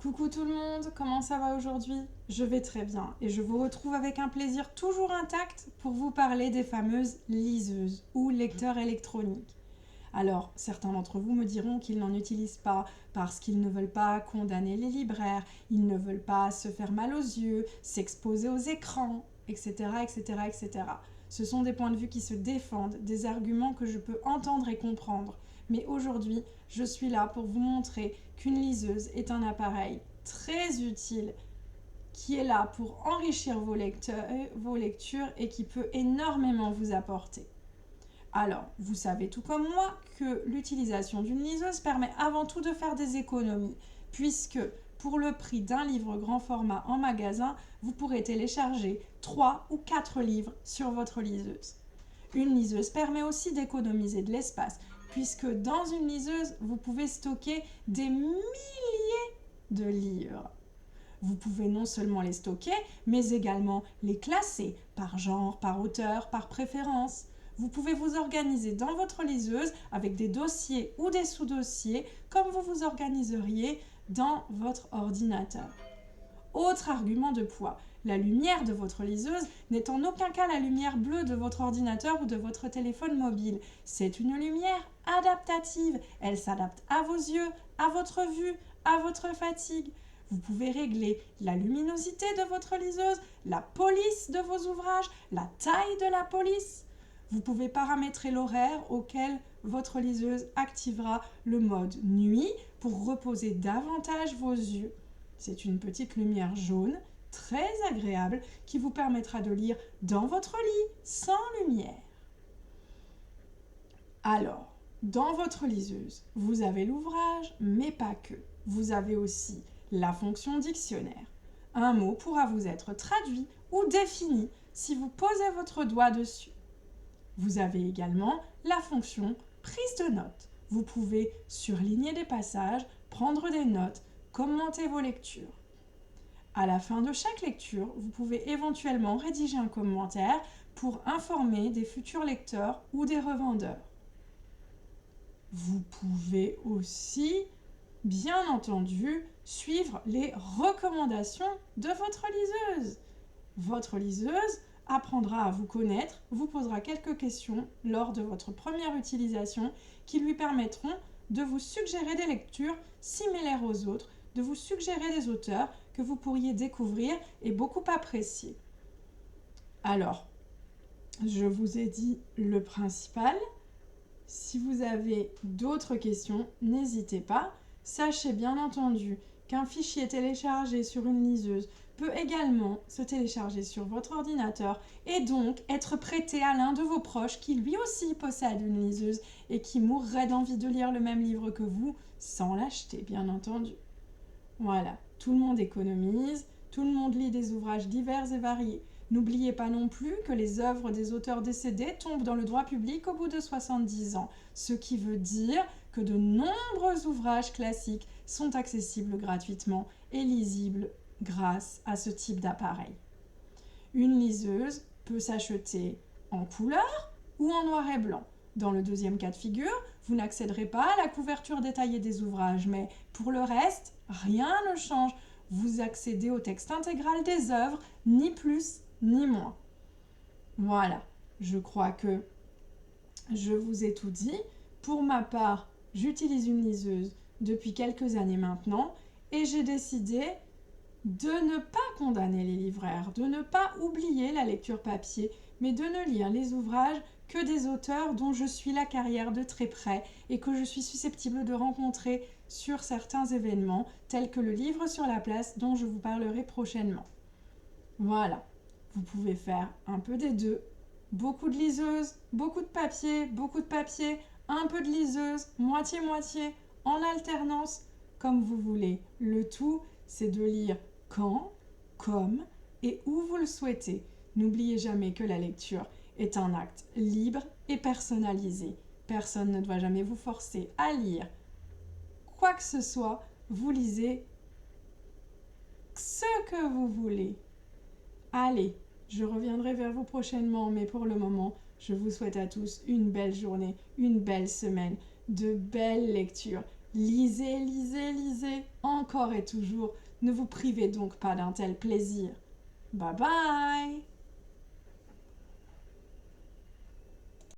Coucou tout le monde, comment ça va aujourd'hui? Je vais très bien et je vous retrouve avec un plaisir toujours intact pour vous parler des fameuses liseuses ou lecteurs électroniques. Alors, certains d'entre vous me diront qu'ils n'en utilisent pas parce qu'ils ne veulent pas condamner les libraires, ils ne veulent pas se faire mal aux yeux, s'exposer aux écrans, etc., etc., etc. Ce sont des points de vue qui se défendent, des arguments que je peux entendre et comprendre. Mais aujourd'hui, je suis là pour vous montrer qu'une liseuse est un appareil très utile qui est là pour enrichir vos lectures et qui peut énormément vous apporter. Alors, vous savez tout comme moi que l'utilisation d'une liseuse permet avant tout de faire des économies, puisque pour le prix d'un livre grand format en magasin, vous pourrez télécharger 3 ou 4 livres sur votre liseuse. Une liseuse permet aussi d'économiser de l'espace, puisque dans une liseuse, vous pouvez stocker des milliers de livres. Vous pouvez non seulement les stocker, mais également les classer par genre, par auteur, par préférence. Vous pouvez vous organiser dans votre liseuse avec des dossiers ou des sous-dossiers comme vous vous organiseriez dans votre ordinateur. Autre argument de poids, la lumière de votre liseuse n'est en aucun cas la lumière bleue de votre ordinateur ou de votre téléphone mobile. C'est une lumière adaptative. Elle s'adapte à vos yeux, à votre vue, à votre fatigue. Vous pouvez régler la luminosité de votre liseuse, la police de vos ouvrages, la taille de la police. Vous pouvez paramétrer l'horaire auquel votre liseuse activera le mode nuit pour reposer davantage vos yeux. C'est une petite lumière jaune, très agréable, qui vous permettra de lire dans votre lit, sans lumière. Alors, dans votre liseuse, vous avez l'ouvrage, mais pas que. Vous avez aussi la fonction dictionnaire. Un mot pourra vous être traduit ou défini si vous posez votre doigt dessus. Vous avez également la fonction prise de notes. Vous pouvez surligner des passages, prendre des notes, commenter vos lectures. À la fin de chaque lecture, vous pouvez éventuellement rédiger un commentaire pour informer des futurs lecteurs ou des revendeurs. Vous pouvez aussi, bien entendu, suivre les recommandations de votre liseuse. Votre liseuse apprendra à vous connaître, vous posera quelques questions lors de votre première utilisation qui lui permettront de vous suggérer des lectures similaires aux autres, de vous suggérer des auteurs que vous pourriez découvrir et beaucoup apprécier. Alors, je vous ai dit le principal. Si vous avez d'autres questions, n'hésitez pas. Sachez bien entendu qu'un fichier téléchargé sur une liseuse peut également se télécharger sur votre ordinateur et donc être prêté à l'un de vos proches qui lui aussi possède une liseuse et qui mourrait d'envie de lire le même livre que vous sans l'acheter, bien entendu. Voilà, tout le monde économise, tout le monde lit des ouvrages divers et variés. N'oubliez pas non plus que les œuvres des auteurs décédés tombent dans le droit public au bout de 70 ans, ce qui veut dire que de nombreux ouvrages classiques sont accessibles gratuitement et lisibles grâce à ce type d'appareil. Une liseuse peut s'acheter en couleur ou en noir et blanc. Dans le deuxième cas de figure, vous n'accéderez pas à la couverture détaillée des ouvrages, mais pour le reste, rien ne change. Vous accédez au texte intégral des œuvres, ni plus ni moins. Voilà, je crois que je vous ai tout dit. Pour ma part, j'utilise une liseuse depuis quelques années maintenant et j'ai décidé de ne pas condamner les libraires, de ne pas oublier la lecture papier, mais de ne lire les ouvrages que des auteurs dont je suis la carrière de très près et que je suis susceptible de rencontrer sur certains événements, tels que le livre sur la place dont je vous parlerai prochainement. Voilà, vous pouvez faire un peu des deux. Beaucoup de liseuses, beaucoup de papier, un peu de liseuse, moitié-moitié, en alternance, comme vous voulez. Le tout, c'est de lire quand, comme et où vous le souhaitez. N'oubliez jamais que la lecture est un acte libre et personnalisé. Personne ne doit jamais vous forcer à lire quoi que ce soit. Vous lisez ce que vous voulez. Allez, je reviendrai vers vous prochainement, mais pour le moment, je vous souhaite à tous une belle journée, une belle semaine, de belles lectures. Lisez, lisez, lisez encore. encore et toujours, ne vous privez donc pas d'un tel plaisir. Bye bye!